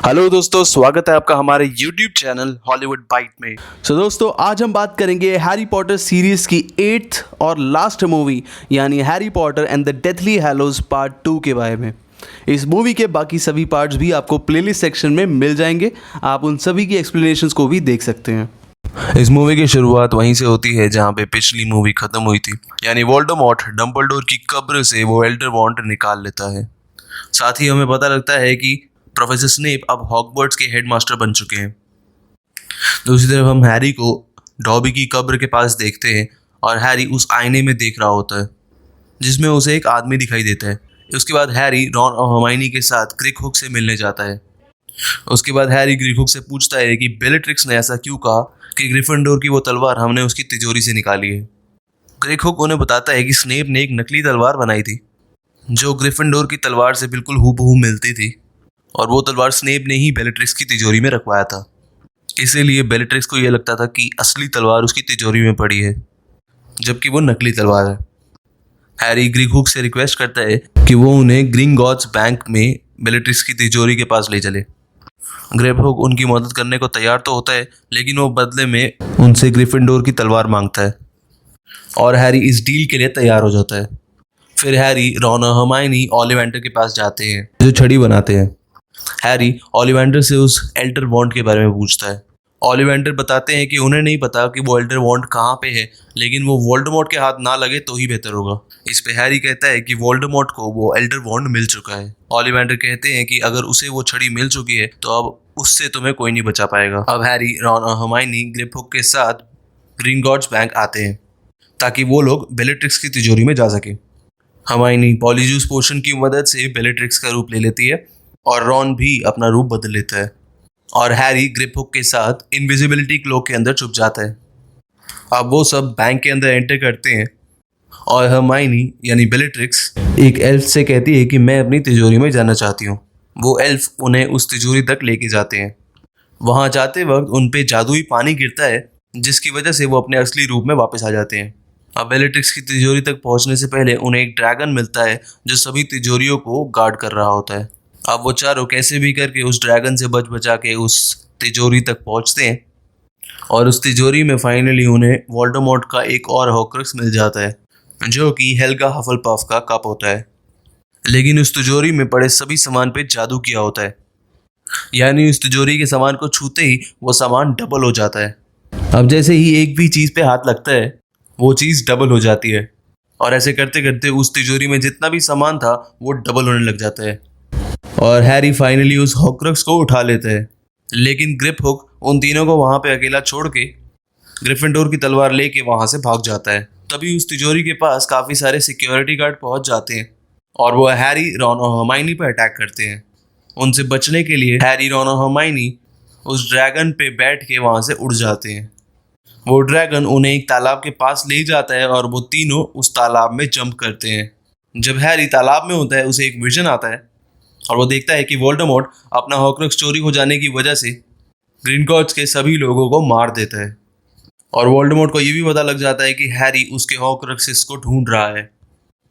Hello दोस्तों, स्वागत है आपका हमारे YouTube चैनल हॉलीवुड बाइट में। दोस्तों, आज हम बात करेंगे हैरी पॉटर सीरीज की 8th और लास्ट मूवी यानी Harry Potter and the Deathly Hallows part 2 के बारे में। इस मूवी के बाकी सभी पार्ट्स भी आपको प्लेलिस्ट सेक्शन में मिल जाएंगे। आप उन सभी की एक्सप्लेनेशंस को भी देख सकते हैं। इस मूवी की शुरुआत वहीं से होती है जहां पे पिछली मूवी खत्म हुई थी, यानी वोल्डेमॉर्ट डंबलडोर की कब्र से वो एल्डर वॉन्ड निकाल लेता है। साथ ही हमें पता लगता है कि प्रोफेसर स्नेप अब हॉगवर्ट्स के हेडमास्टर बन चुके हैं। दूसरी तरफ हम हैरी को डॉबी की कब्र के पास देखते हैं और हैरी उस आईने में देख रहा होता है जिसमें उसे एक आदमी दिखाई देता है। उसके बाद हैरी रॉन और हर्माइनी के साथ क्रिकहुक से मिलने जाता है। उसके बाद हैरी क्रिकहुक से पूछता है कि बेलेट्रिक्स ने ऐसा क्यों कहा कि ग्रिफिंडोर की वो तलवार हमने उसकी तिजोरी से निकाली है। क्रिकहुक उन्हें बताता है कि स्नेप ने एक नकली तलवार बनाई थी जो ग्रिफिंडोर की तलवार से बिल्कुल हूबहू मिलती थी, और वो तलवार स्नेप ने ही बेलेट्रिक्स की तिजोरी में रखवाया था। इसीलिए बेलेट्रिक्स को यह लगता था कि असली तलवार उसकी तिजोरी में पड़ी है, जबकि वो नकली तलवार है। हैरी ग्रिकहुक से रिक्वेस्ट करता है कि वो उन्हें ग्रिंगॉट्स बैंक में बेलेट्रिक्स की तिजोरी के पास ले चले। ग्रिकहुक उनकी मदद करने को तैयार तो होता है, लेकिन वो बदले में उनसे ग्रिफिंडोर की तलवार मांगता है और हैरी इस डील के लिए तैयार हो जाता है। फिर हैरी, रॉन और हर्माइनी ओलिवेंडर के पास जाते हैं जो छड़ी बनाते हैं। हैरी ओलिवेंडर से उस एल्डर वॉन्ड के बारे में पूछता है। ओलिवेंडर बताते हैं कि उन्हें नहीं पता कि वो एल्डर वॉन्ड कहाँ पे है, लेकिन वो वोल्डेमॉर्ट के हाथ ना लगे तो ही बेहतर होगा। इस पे हैरी कहता है कि वोल्डेमॉर्ट को वो एल्डर वॉन्ड मिल चुका है। ओलिवेंडर कहते हैं कि अगर उसे वो छड़ी मिल चुकी है तो अब उससे तुम्हें कोई नहीं बचा पाएगा। अब हैरी, रॉन और हर्माइनी ग्रिकहुक के साथ ग्रिंगॉट्स बैंक आते हैं ताकि वो लोग बेलेट्रिक्स की तिजोरी में जा सके। हर्माइनी पॉलीजूस पोशन की मदद से बेलेट्रिक्स का रूप ले लेती है और रॉन भी अपना रूप बदल लेता है, और हैरी ग्रिकहुक के साथ इनविजिबिलिटी क्लोक के अंदर छुप जाता है। अब वो सब बैंक के अंदर एंटर करते हैं और हर्माइनी यानी बेलेट्रिक्स एक एल्फ से कहती है कि मैं अपनी तिजोरी में जाना चाहती हूँ। वो एल्फ उन्हें उस तिजोरी तक लेके जाते हैं। वहाँ जाते वक्त उन पे जादुई पानी गिरता है जिसकी वजह से वो अपने असली रूप में वापस आ जाते हैं। अब बेलेट्रिक्स की तिजोरी तक पहुँचने से पहले उन्हें एक ड्रैगन मिलता है जो सभी तिजोरियों को गार्ड कर रहा होता है। अब वो चारों कैसे भी करके उस ड्रैगन से बच बचा के उस तिजोरी तक पहुंचते हैं, और उस तिजोरी में फाइनली उन्हें वोल्डेमॉर्ट का एक और हॉर्क्रक्स मिल जाता है जो कि हेल्गा हफलपफ का कप होता है। लेकिन उस तिजोरी में पड़े सभी सामान पे जादू किया होता है, यानी उस तिजोरी के सामान को छूते ही वो सामान डबल हो जाता है। अब जैसे ही एक भी चीज़ पे हाथ लगता है वो चीज़ डबल हो जाती है, और ऐसे करते करते उस तिजोरी में जितना भी सामान था वो डबल होने लग जाता है, और हैरी फाइनली उस हॉर्क्रक्स को उठा लेता है। लेकिन ग्रिकहुक उन तीनों को वहां पे अकेला छोड़ के ग्रिफिंडोर की तलवार लेके वहां से भाग जाता है। तभी उस तिजोरी के पास काफी सारे सिक्योरिटी गार्ड पहुंच जाते हैं और वो हैरी, रॉन और हर्माइनी पर अटैक करते हैं। उनसे बचने के लिए हैरी, रॉन और हर्माइनी उस ड्रैगन पे बैठ के वहां से उड़ जाते हैं। वो ड्रैगन उन्हें एक तालाब के पास ले जाता है और वो तीनों उस तालाब में जंप करते हैं। जब हैरी तालाब में होता है उसे एक विजन आता है और वो देखता है कि वोल्डेमॉर्ट अपना हॉर्क्रक्स चोरी हो जाने की वजह से ग्रिंगॉट्स के सभी लोगों को मार देता है, और वोल्डेमॉर्ट को ये भी पता लग जाता है कि हैरी उसके हॉर्क्रक्सेस को ढूंढ रहा है।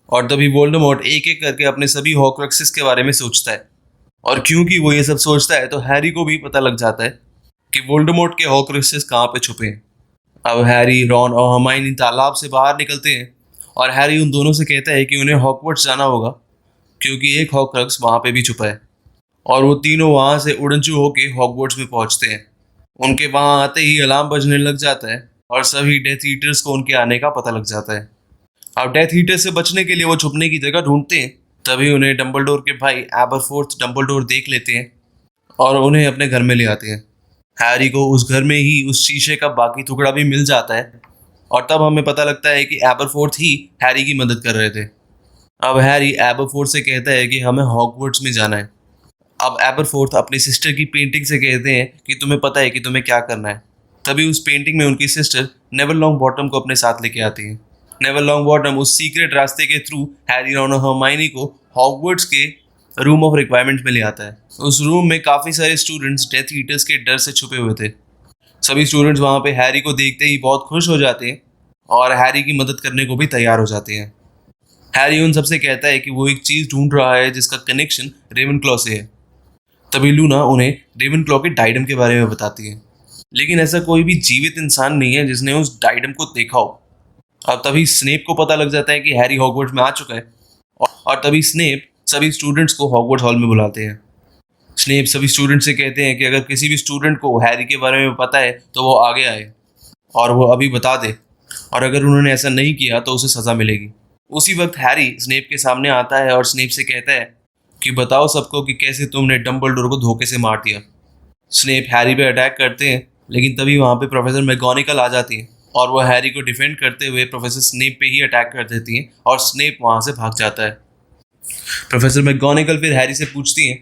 और तभी वोल्डेमॉर्ट एक एक करके अपने सभी हॉर्क्रक्सेस के बारे में सोचता है, और क्योंकि वो ये सब सोचता है तो हैरी को भी पता लग जाता है कि वोल्डेमॉर्ट के हॉर्क्रक्सेस कहाँ पे छुपे हैं। अब हैरी, रॉन और हर्माइनी तालाब से बाहर निकलते हैं और हैरी उन दोनों से कहता है कि उन्हें हॉगवर्ट्स जाना होगा क्योंकि एक हॉर्क्रक्स वहाँ पे भी छुपा है, और वो तीनों वहाँ से उड़नचू होके हॉगवर्ट्स में पहुँचते हैं। उनके वहाँ आते ही अलार्म बजने लग जाता है और सभी डेथ ईटर्स को उनके आने का पता लग जाता है। अब डेथ ईटर्स से बचने के लिए वो छुपने की जगह ढूंढते हैं। तभी उन्हें डंबलडोर के भाई एबरफोर्थ डंबलडोर देख लेते हैं और उन्हें अपने घर में ले आते हैं। हैरी को उस घर में ही उस शीशे का बाकी टुकड़ा भी मिल जाता है, और तब हमें पता लगता है कि एबरफोर्थ ही हैरी की मदद कर रहे थे। अब हैरी एबरफोर्थ से कहता है कि हमें हॉगवर्ट्स में जाना है। अब एबरफोर्थ अपनी सिस्टर की पेंटिंग से कहते हैं कि तुम्हें पता है कि तुम्हें क्या करना है। तभी उस पेंटिंग में उनकी सिस्टर नेविल लॉन्गबॉटम को अपने साथ लेके आती है। नेविल लॉन्गबॉटम उस सीक्रेट रास्ते के थ्रू हैरी, रॉन और हर्माइनी को हॉगवर्ट्स के रूम ऑफ रिक्वायरमेंट्स में ले आता है। उस रूम में काफ़ी सारे स्टूडेंट्स डेथ ईटर्स के डर से छुपे हुए थे। सभी स्टूडेंट्स वहाँ पे हैरी को देखते ही बहुत खुश हो जाते हैं और हैरी की मदद करने को भी तैयार हो जाते हैं। हैरी उन सबसे कहता है कि वो एक चीज़ ढूंढ रहा है जिसका कनेक्शन रेवेनक्लॉ से है। तभी लूना उन्हें रेवेनक्लॉ के डायडम के बारे में बताती है, लेकिन ऐसा कोई भी जीवित इंसान नहीं है जिसने उस डायडम को देखा हो। अब तभी स्नेप को पता लग जाता है कि हैरी हॉगवर्ट्स में आ चुका है, और तभी स्नेप सभी स्टूडेंट्स को हॉगवर्ट्स हॉल में बुलाते हैं। स्नेप सभी स्टूडेंट से कहते हैं कि अगर किसी भी स्टूडेंट को हैरी के बारे में पता है तो वो आगे आए और वो अभी बता दे, और अगर उन्होंने ऐसा नहीं किया तो उसे सज़ा मिलेगी। उसी वक्त हैरी स्नेप के सामने आता है और स्नेप से कहता है कि बताओ सबको कि कैसे तुमने डंबलडोर को धोखे से मार दिया। स्नेप हैरी पे अटैक करते हैं, लेकिन तभी वहाँ पे प्रोफेसर मैगोनिकल आ जाती है और वो हैरी को डिफेंड करते हुए प्रोफेसर स्नेप पे ही अटैक कर देती हैं और स्नेप वहाँ से भाग जाता है। प्रोफेसर मैगोनिकल फिर हैरी से पूछती हैं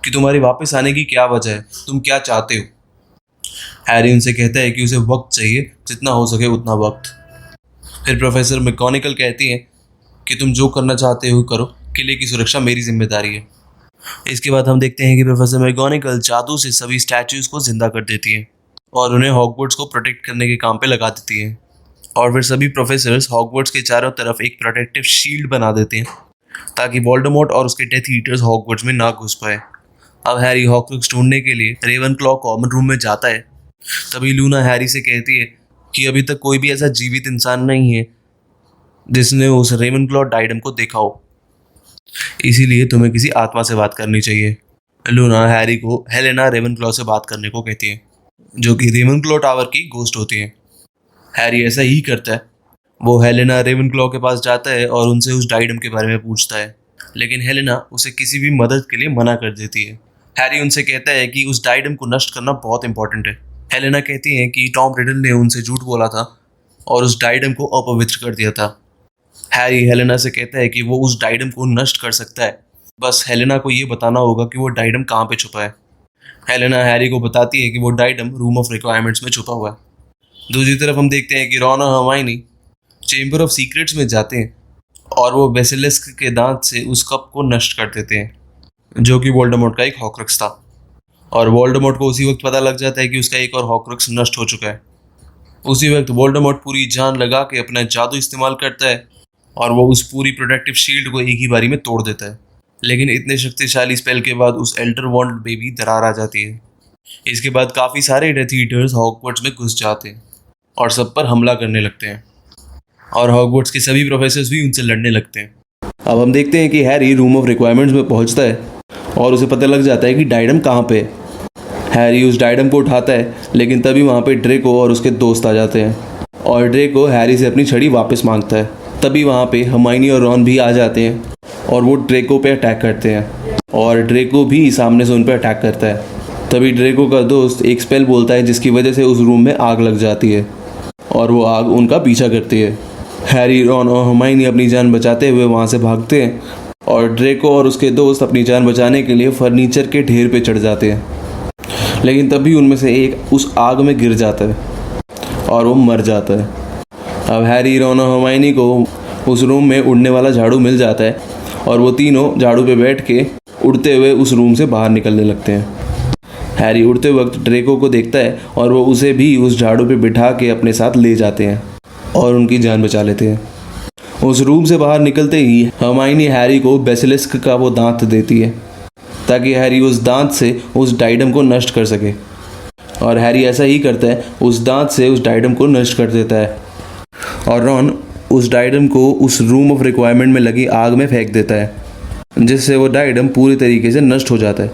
कि तुम्हारी वापस आने की क्या वजह है, तुम क्या चाहते हो। हैरी उनसे कहता है कि उसे वक्त चाहिए, जितना हो सके उतना वक्त। फिर प्रोफेसर मैगोनिकल कहती हैं कि तुम जो करना चाहते हो करो, किले की सुरक्षा मेरी जिम्मेदारी है। इसके बाद हम देखते हैं कि प्रोफेसर मैगोनिकल जादू से सभी स्टैच्यूज को जिंदा कर देती हैं और उन्हें हॉगवर्ट्स को प्रोटेक्ट करने के काम पे लगा देती हैं। और फिर सभी प्रोफेसर्स हॉगवर्ट्स के चारों तरफ एक प्रोटेक्टिव शील्ड बना देते हैं ताकि वोल्डेमॉर्ट और उसके डेथ ईटर्स हॉगवर्ट्स में ना घुस पाए। अब हैरी हॉक्रुक्स ढूंढने के लिए रेवनक्लॉ कॉमन रूम में जाता है। तभी लूना हैरी से कहती है कि अभी तक कोई भी ऐसा जीवित इंसान नहीं है जिसने उस रेवनक्लॉ डायडम को देखा हो, इसीलिए तुम्हें किसी आत्मा से बात करनी चाहिए। लूना हैरी को हेलेना रेवनक्लॉ से बात करने को कहती है, जो कि रेवनक्लॉ टावर की घोस्ट होती है। हैरी ऐसा ही करता है। वो हेलेना रेवनक्लॉ के पास जाता है और उनसे उस डायडम के बारे में पूछता है, लेकिन हेलेना उसे किसी भी मदद के लिए मना कर देती है। हैरी उनसे कहता है कि उस डायडम को नष्ट करना बहुत इंपॉर्टेंट है। हेलेना कहती है कि टॉम रिडल ने उनसे झूठ बोला था और उस डायडम को अपवित्र कर दिया था। हैरी हेलेना से कहता है कि वो उस डायडम को नष्ट कर सकता है, बस हेलेना को ये बताना होगा कि वो डायडम कहाँ पे छुपा है। हेलेना हैरी को बताती है कि वो डायडम रूम ऑफ रिक्वायरमेंट्स में छुपा हुआ है। दूसरी तरफ हम देखते हैं कि रॉन और हर्माइनी चेंबर ऑफ सीक्रेट्स में जाते हैं और वो बेसिलिस्क के दांत से उस कप को नष्ट कर देते हैं, जो कि वोल्डेमॉर्ट का एक हॉक्रुक्स था। और वोल्डेमॉर्ट को उसी वक्त पता लग जाता है कि उसका एक और हॉक्रुक्स नष्ट हो चुका है। उसी वक्त वोल्डेमॉर्ट पूरी जान लगा के अपना जादू इस्तेमाल करता है और वो उस पूरी प्रोटेक्टिव शील्ड को एक ही बारी में तोड़ देता है। लेकिन इतने शक्तिशाली स्पेल के बाद उस एल्डर वॉन्ड में भी दरार आ जाती है। इसके बाद काफ़ी सारे डेथ ईटर्स हॉगवर्ट्स में घुस जाते हैं और सब पर हमला करने लगते हैं, और हॉगवर्ट्स के सभी प्रोफेसर्स भी उनसे लड़ने लगते हैं। अब हम देखते हैं कि हैरी रूम ऑफ रिक्वायरमेंट्स में पहुंचता है और उसे पता लग जाता है कि डायडम कहाँ पे है। हैरी उस डायडम को उठाता है, लेकिन तभी वहाँ पे ड्रेको और उसके दोस्त आ जाते हैं और ड्रेको हैरी से अपनी छड़ी वापस मांगता है। तभी वहाँ पे हर्माइनी और रॉन भी आ जाते हैं और वो ड्रेको पे अटैक करते हैं और ड्रेको भी सामने से उन पर अटैक करता है। तभी ड्रेको का दोस्त एक स्पेल बोलता है जिसकी वजह से उस रूम में आग लग जाती है और वो आग उनका पीछा करती है। हैरी, रॉन और हर्माइनी अपनी जान बचाते हुए वहाँ से भागते हैं और ड्रेको और उसके दोस्त अपनी जान बचाने के लिए फर्नीचर के ढेर पे चढ़ जाते हैं, लेकिन तभी उनमें से एक उस आग में गिर जाता है और वो मर जाता है। अब हैरी, रॉन और हर्माइनी को उस रूम में उड़ने वाला झाड़ू मिल जाता है और वो तीनों झाड़ू पे बैठ के उड़ते हुए उस रूम से बाहर निकलने लगते हैं। हैरी उड़ते वक्त ड्रेको को देखता है और वो उसे भी उस झाड़ू पे बिठा के अपने साथ ले जाते हैं और उनकी जान बचा लेते हैं। उस रूम से बाहर निकलते ही हर्माइनी हैरी को बेसिलिस्क का वो दांत देती है ताकि हैरी उस दांत से उस डायडम को नष्ट कर सके, और हैरी ऐसा ही करता है, उस दांत से उस डायडम को नष्ट कर देता है। और रॉन उस डायडम को उस रूम ऑफ रिक्वायरमेंट में लगी आग में फेंक देता है, जिससे वो डायडम पूरी तरीके से नष्ट हो जाता है।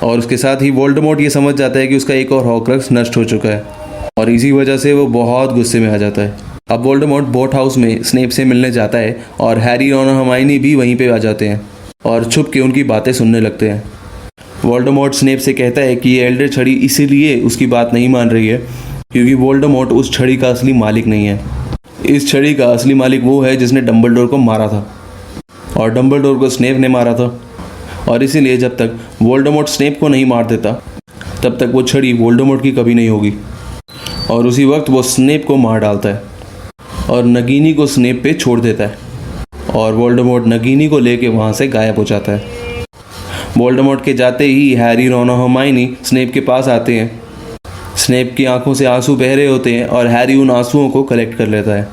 और उसके साथ ही वोल्डेमॉर्ट ये समझ जाता है कि उसका एक और हॉक्रुक्स नष्ट हो चुका है और इसी वजह से वो बहुत गुस्से में आ जाता है। अब वोल्डेमॉर्ट बोट हाउस में स्नेप से मिलने जाता है और हैरी, रॉन और हर्माइनी भी वहीं पे आ जाते हैं और छुप के उनकी बातें सुनने लगते हैं। वोल्डेमॉर्ट स्नेप से कहता है कि ये एल्डर छड़ी इसीलिए उसकी बात नहीं मान रही है क्योंकि वोल्डेमॉर्ट उस छड़ी का असली मालिक नहीं है। इस छड़ी का असली मालिक वो है जिसने डंबलडोर को मारा था और डंबलडोर को स्नेप ने मारा था, और इसीलिए जब तक वोल्डेमॉर्ट स्नेप को नहीं मार देता तब तक वो छड़ी वोल्डेमॉर्ट की कभी नहीं होगी। और उसी वक्त वो स्नेप को मार डालता है और नगीनी को स्नेप पे छोड़ देता है और वोल्डेमॉर्ट नगीनी को लेके वहाँ से गायब हो जाता है। वोल्डेमॉर्ट के जाते ही हैरी, रॉन और हर्माइनी स्नेप के पास आते हैं। स्नेप की आंखों से आंसू बह रहे होते हैं और हैरी उन आंसुओं को कलेक्ट कर लेता है।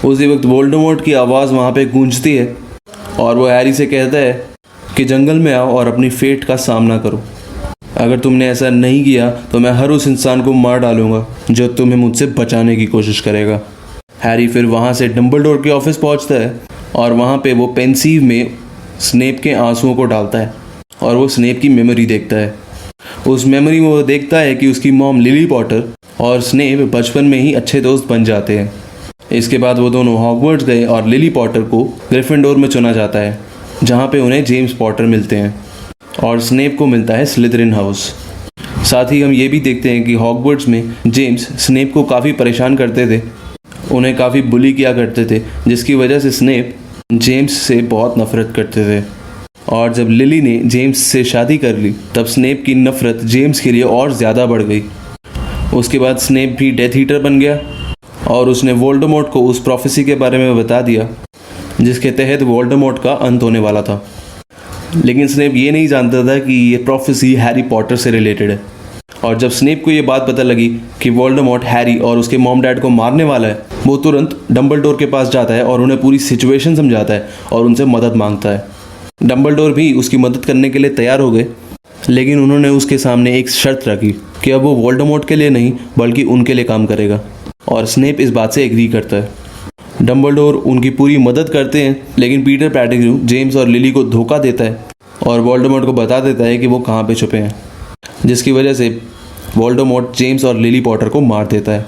उसी वक्त वोल्डेमॉर्ट की आवाज़ वहाँ पे गूंजती है और वो हैरी से कहता है कि जंगल में आओ और अपनी फेट का सामना करो। अगर तुमने ऐसा नहीं किया तो मैं हर उस इंसान को मार डालूंगा जो तुम्हें मुझसे बचाने की कोशिश करेगा। हैरी फिर वहाँ से डंबलडोर के ऑफिस पहुँचता है और वहाँ पे वो पेंसिव में स्नेप के आंसुओं को डालता है और वो स्नेप की मेमोरी देखता है। उस मेमोरी में वो देखता है कि उसकी मॉम लिली पॉटर और स्नेप बचपन में ही अच्छे दोस्त बन जाते हैं। इसके बाद वो दोनों हॉगवर्ट्स गए और लिली पॉटर को ग्रिफिंडोर में चुना जाता है, जहाँ पे उन्हें जेम्स पॉटर मिलते हैं और स्नेप को मिलता है स्लिदरिन हाउस। साथ ही हम ये भी देखते हैं कि हॉगवर्ट्स में जेम्स स्नेप को काफ़ी परेशान करते थे, उन्हें काफ़ी बुली किया करते थे, जिसकी वजह से स्नेप जेम्स से बहुत नफरत करते थे। और जब लिली ने जेम्स से शादी कर ली तब स्नेप की नफरत जेम्स के लिए और ज़्यादा बढ़ गई। उसके बाद स्नेप भी डेथ ईटर बन गया और उसने वोल्डेमॉर्ट को उस प्रोफेसी के बारे में बता दिया जिसके तहत वोल्डेमॉर्ट का अंत होने वाला था। लेकिन स्नेप ये नहीं जानता था कि ये प्रोफेसी हैरी पॉटर से रिलेटेड है। और जब स्नेप को ये बात पता लगी कि वोल्डेमॉर्ट हैरी और उसके मॉम डैड को मारने वाला है, वो तुरंत डंबलडोर के पास जाता है और उन्हें पूरी सिचुएशन समझाता है और उनसे मदद मांगता है। डंबलडोर भी उसकी मदद करने के लिए तैयार हो गए, लेकिन उन्होंने उसके सामने एक शर्त रखी कि अब वो वोल्डेमॉर्ट के लिए नहीं बल्कि उनके लिए काम करेगा, और स्नेप इस बात से एग्री करता है। डंबलडोर उनकी पूरी मदद करते हैं, लेकिन पीटर पेटिग्रू जेम्स और लिली को धोखा देता है और वोल्डेमॉर्ट को बता देता है कि वो कहाँ पे छुपे हैं, जिसकी वजह से वोल्डेमॉर्ट जेम्स और लिली पॉटर को मार देता है।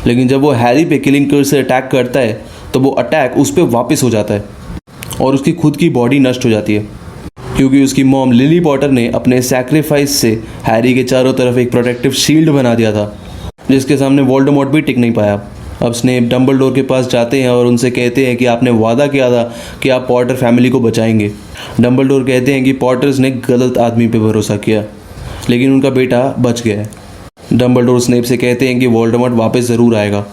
लेकिन जब वो हैरी पे किलिंग कर्स से अटैक करता है तो वो अटैक उस पर वापस हो जाता है और उसकी खुद की बॉडी नष्ट हो जाती है, क्योंकि उसकी मॉम लिली पॉटर ने अपने सैक्रिफाइस से हैरी के चारों तरफ एक प्रोटेक्टिव शील्ड बना दिया था, जिसके सामने वोल्डेमॉर्ट भी टिक नहीं पाया। अब स्नेप डंबलडोर के पास जाते हैं और उनसे कहते हैं कि आपने वादा किया था कि आप पॉटर फैमिली को बचाएंगे। डंबलडोर कहते हैं कि पॉटर्स ने गलत आदमी पे भरोसा किया, लेकिन उनका बेटा बच गया है। डंबलडोर स्नेप से कहते हैं कि वोल्डेमॉर्ट वापस ज़रूर आएगा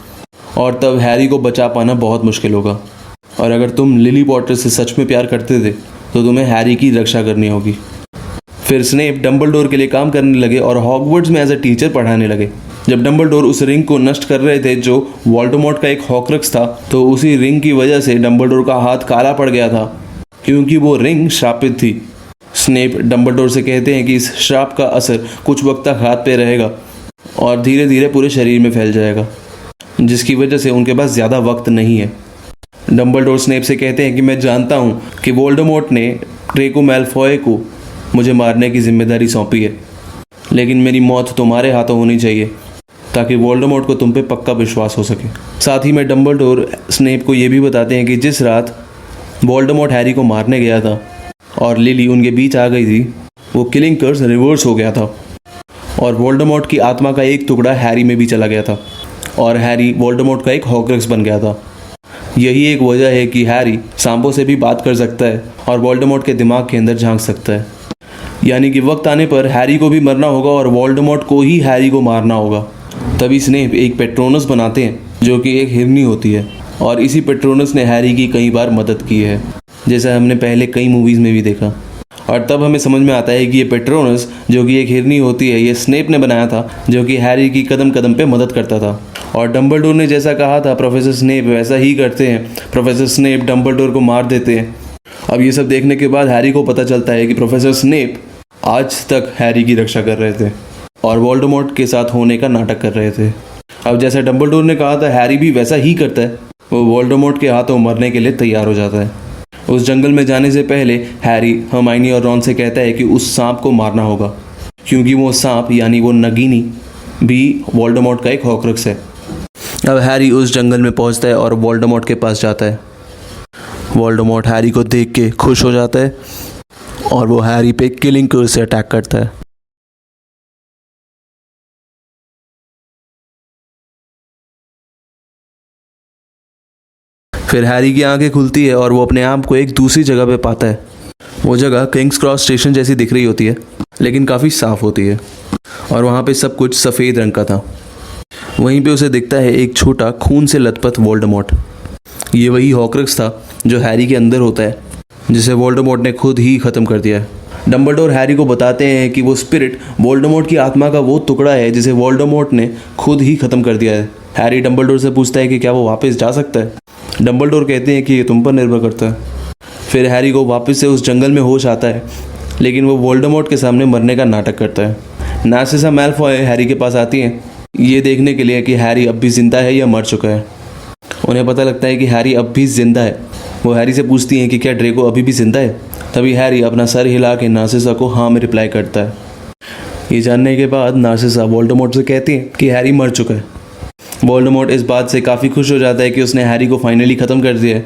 और तब हैरी को बचा पाना बहुत मुश्किल होगा, और अगर तुम लिली पॉटर से सच में प्यार करते थे तो तुम्हें हैरी की रक्षा करनी होगी। फिर स्नेप डंबलडोर के लिए काम करने लगे और हॉगवर्ट्स में एज अ टीचर पढ़ाने लगे। जब डंबलडोर उस रिंग को नष्ट कर रहे थे जो वोल्डेमॉर्ट का एक हॉक्रक्स था, तो उसी रिंग की वजह से डंबलडोर का हाथ काला पड़ गया था, क्योंकि वो रिंग श्रापित थी। स्नेप डंबलडोर से कहते हैं कि इस श्राप का असर कुछ वक्त तक हाथ पे रहेगा और धीरे धीरे पूरे शरीर में फैल जाएगा, जिसकी वजह से उनके पास ज़्यादा वक्त नहीं है। डंबलडोर स्नेप से कहते हैं कि मैं जानता हूँ कि वोल्डेमॉर्ट ने ड्रेको मैलफॉय को मुझे मारने की जिम्मेदारी सौंपी है, लेकिन मेरी मौत तुम्हारे हाथों होनी चाहिए ताकि वोल्डेमॉर्ट को तुम पे पक्का विश्वास हो सके। साथ ही में डंबलडोर स्नेप को ये भी बताते हैं कि जिस रात वोल्डेमॉर्ट हैरी को मारने गया था और लिली उनके बीच आ गई थी, वो किलिंग कर्स रिवर्स हो गया था और वोल्डेमॉर्ट की आत्मा का एक टुकड़ा हैरी में भी चला गया था और हैरी वोल्डेमॉर्ट का एक हॉक्रक्स बन गया था। यही एक वजह है कि हैरी सांपों से भी बात कर सकता है और वोल्डेमॉर्ट के दिमाग के अंदर झांक सकता है। यानी कि वक्त आने पर हैरी को भी मरना होगा और वोल्डेमॉर्ट को ही हैरी को मारना होगा। तभी स्नेप एक पेट्रोनस बनाते हैं जो कि एक हिरनी होती है, और इसी पेट्रोनस ने हैरी की कई बार मदद की है, जैसा हमने पहले कई मूवीज़ में भी देखा। और तब हमें समझ में आता है कि ये पेट्रोनस जो कि एक हिरनी होती है, ये स्नेप ने बनाया था, जो कि हैरी की कदम कदम पे मदद करता था। और डंबलडोर ने जैसा कहा था प्रोफेसर स्नेप वैसा ही करते हैं। प्रोफेसर स्नेप डंबलडोर को मार देते हैं। अब ये सब देखने के बाद हैरी को पता चलता है कि प्रोफेसर स्नेप आज तक हैरी की रक्षा कर रहे थे और वोल्डेमॉर्ट के साथ होने का नाटक कर रहे थे। अब जैसा डंबलडोर ने कहा था, हैरी भी वैसा ही करता है। वो वोल्डेमॉर्ट के हाथों मरने के लिए तैयार हो जाता है। उस जंगल में जाने से पहले हैरी हर्माइनी और रॉन से कहता है कि उस सांप को मारना होगा, क्योंकि वो सांप यानी वो नगीनी भी वोल्डेमॉर्ट का एक हॉक्रक्स है। अब हैरी उस जंगल में पहुंचता है और वोल्डेमॉर्ट के पास जाता है। वोल्डेमॉर्ट हैरी को देख के खुश हो जाता है और वो हैरी पे किलिंग कर्स से अटैक करता है। फिर हैरी की आंखें खुलती है और वो अपने आप को एक दूसरी जगह पे पाता है। वो जगह किंग्स क्रॉस स्टेशन जैसी दिख रही होती है, लेकिन काफ़ी साफ़ होती है और वहाँ पे सब कुछ सफ़ेद रंग का था। वहीं पे उसे दिखता है एक छोटा खून से लथपथ वोल्डेमॉर्ट। ये वही हॉक्रक्स था जो हैरी के अंदर होता है, जिसे वोल्डेमॉर्ट ने खुद ही ख़त्म कर दिया है। डंबलडोर हैरी को बताते हैं कि वो स्पिरिट वोल्डेमॉर्ट की आत्मा का वो टुकड़ा है जिसे वोल्डेमॉर्ट ने खुद ही ख़त्म कर दिया है। हैरी डंबलडोर से पूछता है कि क्या वो वापस जा सकता है। डंबलडोर कहते हैं कि ये तुम पर निर्भर करता है। फिर हैरी को वापस से उस जंगल में होश आता है लेकिन वो वोल्डेमॉर्ट के सामने मरने का नाटक करता है। नार्सिसा मैलफॉय हैरी के पास आती हैं ये देखने के लिए कि हैरी अब भी ज़िंदा है या मर चुका है। उन्हें पता लगता है कि हैरी अब भी ज़िंदा है। वो हैरी से पूछती हैं कि क्या ड्रेको अभी भी ज़िंदा है। तभी हैरी अपना सर हिला के नार्सिसा को हाँ में रिप्लाई करता है। ये जानने के बाद नार्सिसा वोल्डेमॉर्ट से कहती है कि हैरी मर चुका है। वोल्डेमॉर्ट इस बात से काफ़ी खुश हो जाता है कि उसने हैरी को फाइनली ख़त्म कर दिया है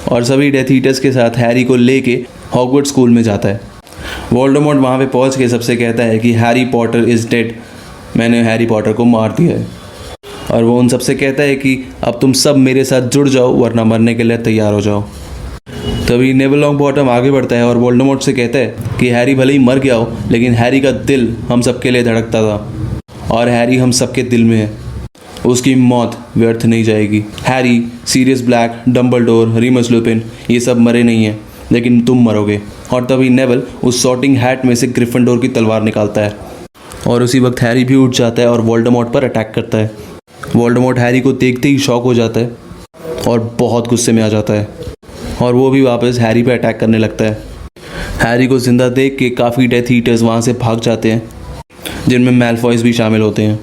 और सभी डेथ ईटर्स के साथ हैरी को लेके हॉगवर्ट्स स्कूल में जाता है। वोल्डेमॉर्ट वहाँ पे पहुँच के सबसे कहता है कि हैरी पॉटर इज़ डेड, मैंने हैरी पॉटर को मार दिया है। और वो उन सबसे कहता है कि अब तुम सब मेरे साथ जुड़ जाओ वरना मरने के लिए तैयार हो जाओ। तभी नेविल लॉन्गबॉटम आगे बढ़ता है और वोल्डेमॉर्ट से कहता है कि हैरी भले ही मर गया हो लेकिन हैरी का दिल हम सबके लिए धड़कता था और हैरी हम सबके दिल में है, उसकी मौत व्यर्थ नहीं जाएगी। Harry, Sirius Black, Dumbledore, Remus Lupin ये सब मरे नहीं हैं लेकिन तुम मरोगे। और तभी नेविल उस सॉर्टिंग हैट में से ग्रिफिंडोर की तलवार निकालता है और उसी वक्त हैरी भी उठ जाता है और वोल्डेमॉर्ट पर अटैक करता है। वोल्डेमॉर्ट हैरी को देखते ही शॉक हो जाता है और बहुत गुस्से में आ जाता है और वो भी वापस हैरी पे अटैक करने लगता है। हैरी को जिंदा देख के काफ़ी डेथ ईटर्स वहाँ से भाग जाते हैं जिनमें मैलफॉयज भी शामिल होते हैं।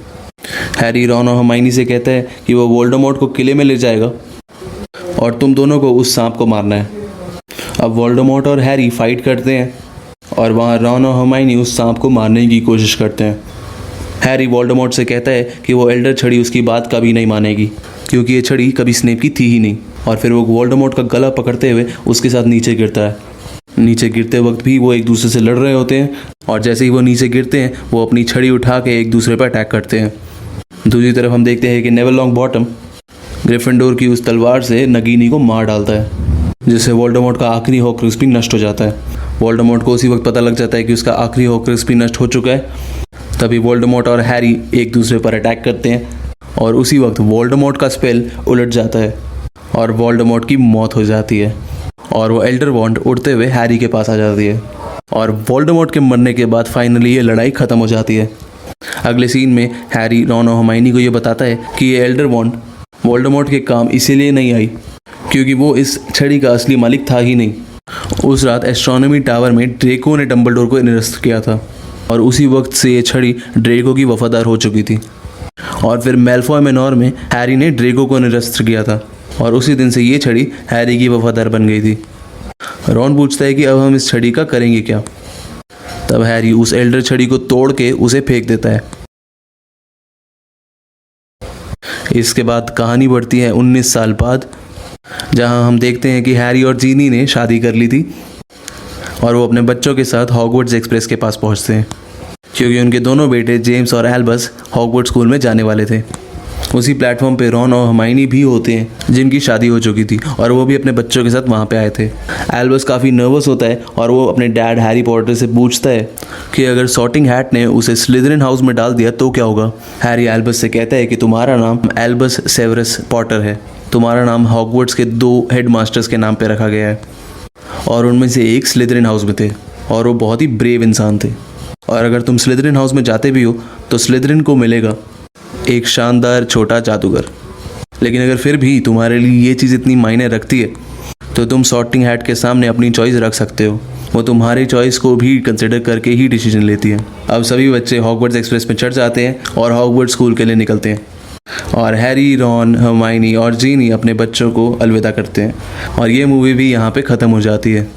हैरी रॉन और हर्माइनी से कहता है कि वो वोल्डेमॉर्ट को किले में ले जाएगा और तुम दोनों को उस सांप को मारना है। अब वोल्डेमॉर्ट और हैरी फाइट करते हैं और वहाँ रॉन और हर्माइनी उस सांप को मारने की कोशिश करते हैं। हैरी वोल्डेमॉर्ट से कहता है कि वो एल्डर छड़ी उसकी बात कभी नहीं मानेगी क्योंकि ये छड़ी कभी स्नेप की थी ही नहीं। और फिर वो वोल्डेमॉर्ट का गला पकड़ते हुए उसके साथ नीचे गिरता है। नीचे गिरते वक्त भी वो एक दूसरे से लड़ रहे होते हैं और जैसे ही वो नीचे गिरते हैं वो अपनी छड़ी उठा के एक दूसरे पर अटैक करते हैं। दूसरी तरफ हम देखते हैं कि नेविल लॉन्गबॉटम ग्रिफिंडोर की उस तलवार से नगीनी को मार डालता है जिससे वोल्डेमॉर्ट का आखिरी हॉक्रिक्स भी नष्ट हो जाता है। वोल्डेमॉर्ट को उसी वक्त पता लग जाता है कि उसका आखिरी हॉक्रिक्स भी नष्ट हो चुका है। तभी वोल्डेमॉर्ट और हैरी एक दूसरे पर अटैक करते हैं और उसी वक्त वोल्डेमॉर्ट का स्पेल उलट जाता है और वोल्डेमॉर्ट की मौत हो जाती है और वो एल्डर वॉन्ड उड़ते हुए हैरी के पास आ जाती है और वोल्डेमॉर्ट के मरने के बाद फाइनली ये लड़ाई ख़त्म हो जाती है। अगले सीन में हैरी रॉन और हर्माइनी को ये बताता है कि ये एल्डर वॉन्ड वोल्डेमॉर्ट के काम इसीलिए नहीं आई क्योंकि वो इस छड़ी का असली मालिक था ही नहीं। उस रात एस्ट्रोनॉमी टावर में ड्रेको ने डम्बलडोर को निरस्त किया था और उसी वक्त से ये छड़ी ड्रेको की वफादार हो चुकी थी। और फिर मैलफॉय मेनोर में हैरी ने ड्रेको को निरस्त किया था और उसी दिन से ये छड़ी हैरी की वफादार बन गई थी। रॉन पूछता है कि अब हम इस छड़ी का करेंगे क्या। तब हैरी उस एल्डर छड़ी को तोड़ के उसे फेंक देता है। इसके बाद कहानी बढ़ती है 19 साल बाद, जहां हम देखते हैं कि हैरी और जीनी ने शादी कर ली थी और वो अपने बच्चों के साथ हॉगवर्ट्स एक्सप्रेस के पास पहुंचते हैं क्योंकि उनके दोनों बेटे जेम्स और एल्बस हॉगवर्ट्स स्कूल में जाने वाले थे। उसी प्लेटफॉर्म पे रॉन और हर्माइनी भी होते हैं जिनकी शादी हो चुकी थी और वो भी अपने बच्चों के साथ वहाँ पे आए थे। एल्बस काफ़ी नर्वस होता है और वो अपने डैड हैरी पॉटर से पूछता है कि अगर सॉर्टिंग हैट ने उसे स्लिदरिन हाउस में डाल दिया तो क्या होगा। हैरी एल्बस से कहता है कि तुम्हारा नाम एल्बस सेवरस पॉटर है, तुम्हारा नाम हॉगवर्ट्स के 2 हेड मास्टर्स के नाम पे रखा गया है और उनमें से एक स्लिदरिन हाउस में थे और वो बहुत ही ब्रेव इंसान थे। और अगर तुम स्लिदरिन हाउस में जाते भी हो तो स्लिदरिन को मिलेगा एक शानदार छोटा जादूगर। लेकिन अगर फिर भी तुम्हारे लिए ये चीज़ इतनी मायने रखती है तो तुम सॉर्टिंग हैट के सामने अपनी चॉइस रख सकते हो, वो तुम्हारी चॉइस को भी कंसिडर करके ही डिसीजन लेती है। अब सभी बच्चे हॉगवर्ट्स एक्सप्रेस में चढ़ जाते हैं और हॉगवर्ट्स स्कूल के लिए निकलते हैं और हैरी, रॉन, हर्माइनी और जीनी अपने बच्चों को अलविदा करते हैं और ये मूवी भी यहाँ पे ख़त्म हो जाती है।